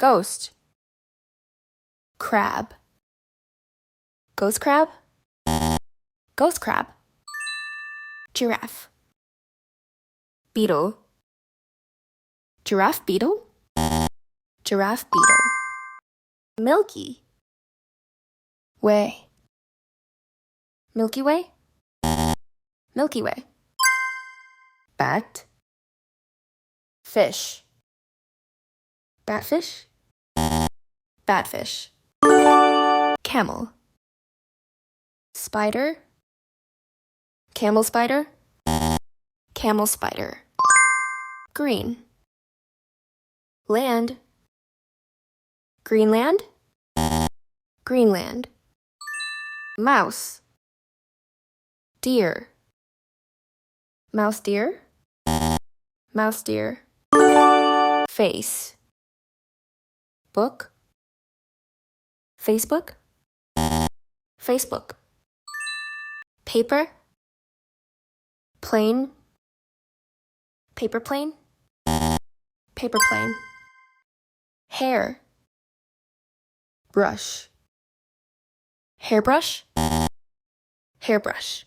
Ghost. Crab. Ghost crab. Ghost crab. Giraffe. Beetle. Giraffe beetle. Giraffe beetle. Milky Way. Milky Way. Milky Way. Bat. Fish. Batfish. Batfish. Camel. Spider. Camel spider. Camel spider. Green. Land. Greenland. Greenland. Mouse. Deer. Mouse deer. Mouse deer. Face. Book. Facebook. Facebook. Paper. Plane. Paper plane. Paper plane. Hair. Brush. Hairbrush. Hairbrush.